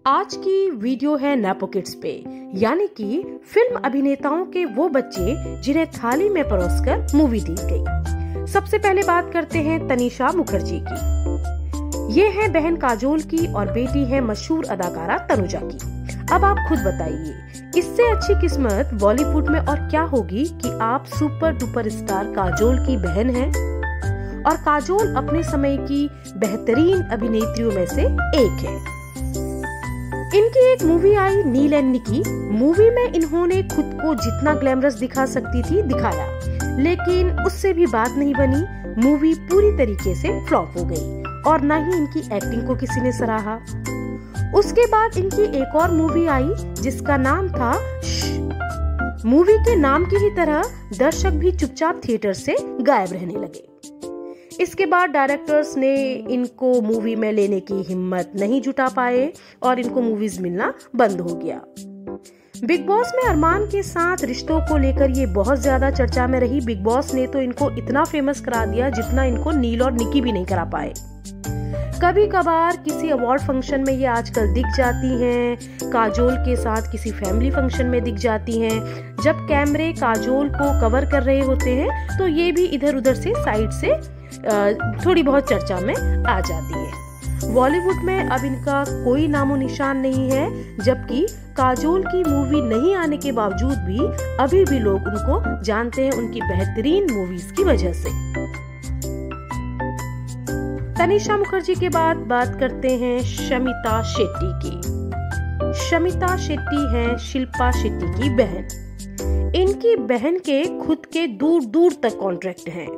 आज की वीडियो है नेपो किड्स पे, यानी कि फिल्म अभिनेताओं के वो बच्चे जिन्हें थाली में परोसकर मूवी दी गई। सबसे पहले बात करते हैं तनिषा मुखर्जी की। ये है बहन काजोल की और बेटी है मशहूर अदाकारा तनुजा की। अब आप खुद बताइए, इससे अच्छी किस्मत बॉलीवुड में और क्या होगी कि आप सुपर डुपर स्टार काजोल की बहन हैं और काजोल अपने समय की बेहतरीन अभिनेत्रियों में से एक है। इनकी एक मूवी आई नील एंड निकी। मूवी में इन्होंने खुद को जितना ग्लैमरस दिखा सकती थी दिखाया, लेकिन उससे भी बात नहीं बनी। मूवी पूरी तरीके से फ्लॉप हो गई और न ही इनकी एक्टिंग को किसी ने सराहा। उसके बाद इनकी एक और मूवी आई जिसका नाम था मूवी के नाम की ही तरह दर्शक भी चुपचाप थिएटर से गायब रहने लगे। इसके बाद डायरेक्टर्स ने इनको मूवी में लेने की हिम्मत नहीं जुटा पाए और इनको मूवीज मिलना बंद हो गया। बिग बॉस में अरमान के साथ रिश्तों को लेकर ये बहुत ज्यादा चर्चा में रही। बिग बॉस ने तो इनको इतना फेमस करा दिया जितना इनको नील और निकी भी नहीं करा पाए। कभी कभार किसी अवार्ड फंक्शन में ये आजकल दिख जाती हैं, काजोल के साथ किसी फैमिली फंक्शन में दिख जाती हैं। जब कैमरे काजोल को कवर कर रहे होते हैं तो ये भी इधर उधर से साइड से थोड़ी बहुत चर्चा में आ जाती है। बॉलीवुड में अब इनका कोई नामो निशान नहीं है, जबकि काजोल की मूवी नहीं आने के बावजूद भी अभी भी लोग उनको जानते हैं उनकी बेहतरीन मूवीज की वजह से। तनिषा मुखर्जी के बाद बात करते हैं शमिता शेट्टी की। शमिता शेट्टी हैं शिल्पा शेट्टी की बहन। इनकी बहन के खुद के दूर दूर तक कॉन्ट्रैक्ट हैं।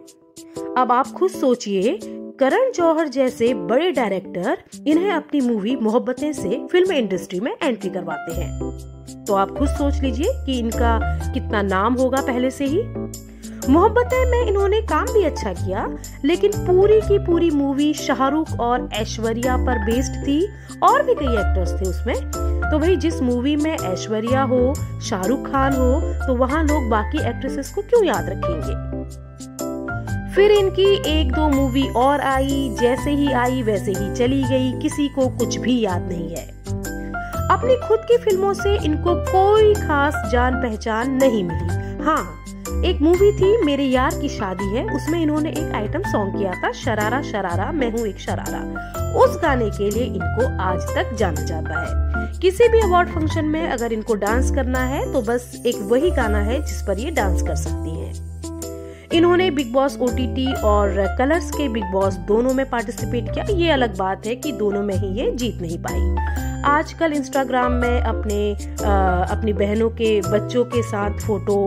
अब आप खुद सोचिए, करण जौहर जैसे बड़े डायरेक्टर इन्हें अपनी मूवी मोहब्बतें से फिल्म इंडस्ट्री में एंट्री करवाते हैं, तो आप खुद सोच लीजिए कि इनका कितना नाम होगा पहले से ही। मोहब्बतें में इन्होंने काम भी अच्छा किया, लेकिन पूरी की पूरी मूवी शाहरुख और ऐश्वर्या पर बेस्ड थी और भी कई एक्टर्स थे उसमें। तो भाई जिस मूवी में ऐश्वर्या हो, शाहरुख खान हो, तो वहाँ लोग बाकी एक्ट्रेसेस को क्यों याद रखेंगे। फिर इनकी एक दो मूवी और आई, जैसे ही आई वैसे ही चली गई, किसी को कुछ भी याद नहीं है। अपनी खुद की फिल्मों से इनको कोई खास जान पहचान नहीं मिली। हाँ, एक मूवी थी मेरे यार की शादी है, उसमें इन्होंने एक आइटम सॉन्ग किया था, शरारा शरारा मैं हूँ एक शरारा। उस गाने के लिए इनको आज तक जाना जाता है। किसी भी अवार्ड फंक्शन में अगर इनको डांस करना है तो बस एक वही गाना है जिस पर ये डांस कर सकती हैं। इन्होंने बिग बॉस OTT और कलर्स के बिग बॉस दोनों में पार्टिसिपेट किया। ये अलग बात है कि दोनों में ही ये जीत नहीं पाई। आजकल इंस्टाग्राम में अपनी बहनों के बच्चों के साथ फोटो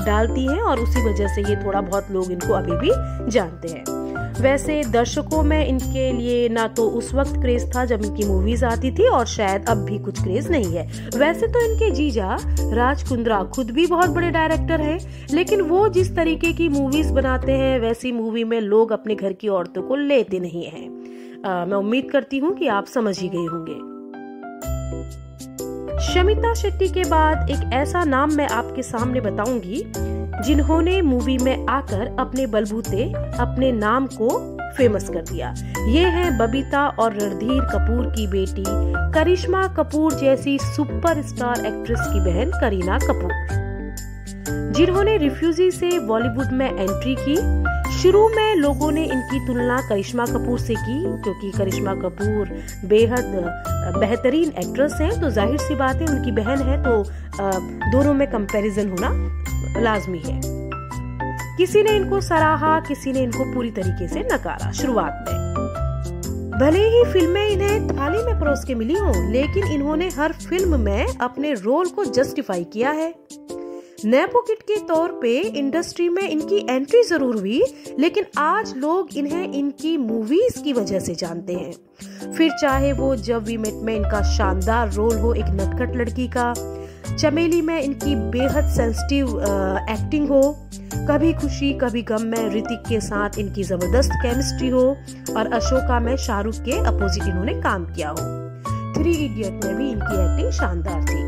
डालती हैं और उसी वजह से ये थोड़ा बहुत लोग इनको अभी भी जानते हैं। वैसे दर्शकों में इनके लिए ना तो उस वक्त क्रेज था जब इनकी मूवीज आती थी और शायद अब भी कुछ क्रेज नहीं है। वैसे तो इनके जीजा राज कुंद्रा खुद भी बहुत बड़े डायरेक्टर हैं, लेकिन वो जिस तरीके की मूवीज बनाते हैं वैसी मूवी में लोग अपने घर की औरतों को लेते नहीं हैं। मैं उम्मीद करती हूँ कि आप समझ ही गए होंगे। शमिता शेट्टी के बाद एक ऐसा नाम मैं आपके सामने बताऊंगी जिन्होंने मूवी में आकर अपने बलबूते अपने नाम को फेमस कर दिया। ये हैं बबीता और रणधीर कपूर की बेटी करिश्मा कपूर जैसी सुपरस्टार एक्ट्रेस की बहन करीना कपूर, जिन्होंने रिफ्यूजी से बॉलीवुड में एंट्री की। शुरू में लोगों ने इनकी तुलना करिश्मा कपूर से की, क्योंकि करिश्मा कपूर बेहद बेहतरीन एक्ट्रेस हैं, तो जाहिर सी बात है उनकी बहन है तो दोनों में कंपैरिजन होना लाजमी है। किसी ने इनको सराहा, किसी ने इनको पूरी तरीके से नकारा। शुरुआत में भले ही फिल्में इन्हें थाली में परोस के मिली हों, लेकिन इन्होंने हर फिल्म में अपने रोल को जस्टिफाई किया है। नेपो किड के तौर पे इंडस्ट्री में इनकी एंट्री जरूर हुई, लेकिन आज लोग इन्हें इनकी मूवीज की वजह से जानते हैं। फिर चाहे वो जब वी मेट में इनका शानदार रोल हो एक नटखट लड़की का, चमेली में इनकी बेहद सेंसिटिव एक्टिंग हो, कभी खुशी कभी गम में ऋतिक के साथ इनकी जबरदस्त केमिस्ट्री हो, और अशोका में शाहरुख के अपोजिट इन्होंने काम किया हो। 3 इडियट में भी इनकी एक्टिंग शानदार थी।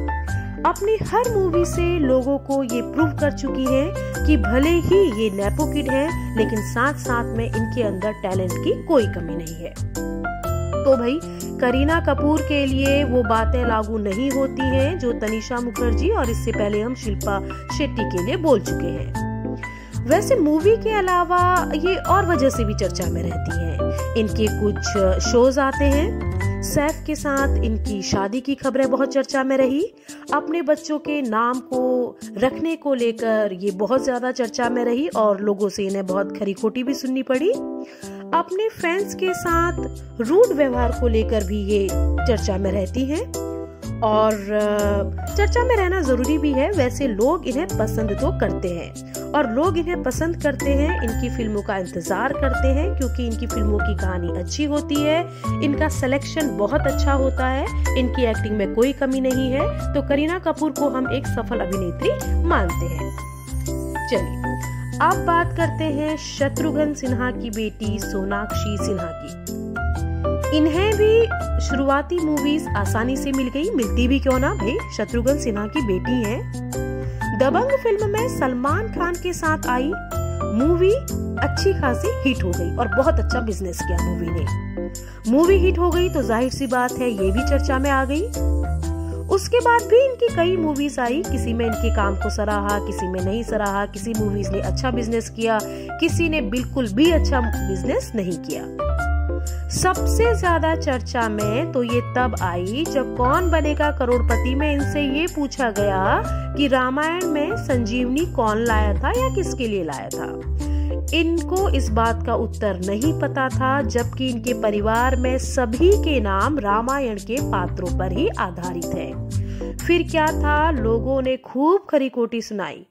अपनी हर मूवी से लोगों को ये प्रूव कर चुकी है कि भले ही ये नेपो किड है, लेकिन साथ साथ में इनके अंदर टैलेंट की कोई कमी नहीं है। तो भाई करीना कपूर के लिए वो बातें लागू नहीं होती हैं जो तनिषा मुखर्जी और इससे पहले हम शिल्पा शेट्टी के लिए बोल चुके हैं। वैसे मूवी के अलावा ये और वजह से भी चर्चा में रहती हैं। इनके कुछ शोज आते हैं। सैफ के साथ इनकी शादी की खबरें बहुत चर्चा में रही। अपने बच्चों के नाम को रखने को लेकर ये बहुत ज्यादा चर्चा में रही और लोगों से इन्हें बहुत खरी खोटी भी सुननी पड़ी। अपने फैंस के साथ रूड व्यवहार को लेकर भी ये चर्चा में रहती हैं और चर्चा में रहना जरूरी भी है। वैसे लोग इन्हें पसंद तो करते हैं और लोग इन्हें पसंद करते हैं, इनकी फिल्मों का इंतजार करते हैं क्योंकि इनकी फिल्मों की कहानी अच्छी होती है, इनका सिलेक्शन बहुत अच्छा होता है, इनकी एक्टिंग में कोई कमी नहीं है। तो करीना कपूर को हम एक सफल अभिनेत्री मानते हैं। चलिए अब बात करते हैं शत्रुघ्न सिन्हा की बेटी सोनाक्षी सिन्हा की। इन्हें भी शुरुआती मूवीज आसानी से मिल गई, मिलती भी क्यों ना भाई, शत्रुघ्न सिन्हा की बेटी हैं। दबंग फिल्म में सलमान खान के साथ आई मूवी अच्छी खासी हिट हो गई और बहुत अच्छा बिजनेस किया मूवी ने। मूवी हिट हो गई तो जाहिर सी बात है ये भी चर्चा में आ गई। उसके बाद भी इनकी कई मूवीज आई, किसी में इनके काम को सराहा, किसी में नहीं सराहा, किसी मूवीज ने अच्छा बिजनेस किया, किसी ने बिल्कुल भी अच्छा बिजनेस नहीं किया। सबसे ज्यादा चर्चा में तो ये तब आई जब कौन बनेगा करोड़पति में इनसे ये पूछा गया कि रामायण में संजीवनी कौन लाया था या किसके लिए लाया था। इनको इस बात का उत्तर नहीं पता था, जबकि इनके परिवार में सभी के नाम रामायण के पात्रों पर ही आधारित है। फिर क्या था, लोगों ने खूब खरी खोटी सुनाई।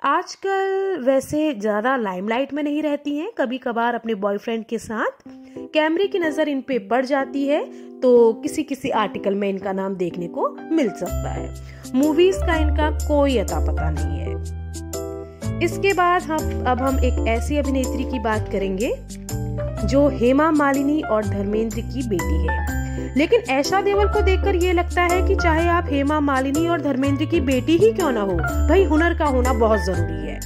आजकल वैसे ज्यादा लाइमलाइट में नहीं रहती हैं, कभी कभार अपने बॉयफ्रेंड के साथ कैमरे की नजर इन पे पड़ जाती है तो किसी किसी आर्टिकल में इनका नाम देखने को मिल सकता है। मूवीज का इनका कोई अता पता नहीं है। इसके बाद अब हम एक ऐसी अभिनेत्री की बात करेंगे जो हेमा मालिनी और धर्मेंद्र की बेटी है। लेकिन ऐशा देओल को देखकर ये लगता है कि चाहे आप हेमा मालिनी और धर्मेंद्र की बेटी ही क्यों ना हो, भाई हुनर का होना बहुत जरूरी है।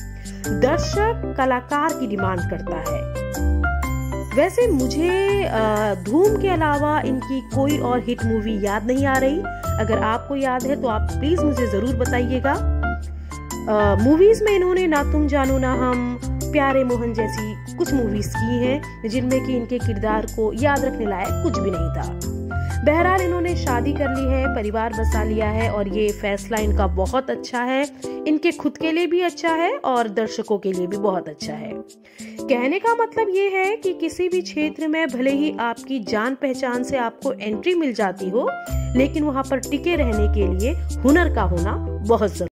दर्शक कलाकार की डिमांड करता है। वैसे मुझे धूम के अलावा इनकी कोई और हिट मूवी याद नहीं आ रही। अगर आपको याद है तो आप प्लीज मुझे जरूर बताइएगा। मूवीज में इन्होंने ना तुम जानो ना हम, प्यारे मोहन जैसी कुछ मूवीज की हैं जिनमें कि इनके किरदार को याद रखने लायक कुछ भी नहीं था। बहरहाल इन्होंने शादी कर ली है, परिवार बसा लिया है और ये फैसला इनका बहुत अच्छा है। इनके खुद के लिए भी अच्छा है और दर्शकों के लिए भी बहुत अच्छा है। कहने का मतलब ये है कि किसी भी क्षेत्र में भले ही आपकी जान पहचान से आपको एंट्री मिल जाती हो, लेकिन वहां पर टिके रहने के लिए हुनर का होना बहुत जरूरी है।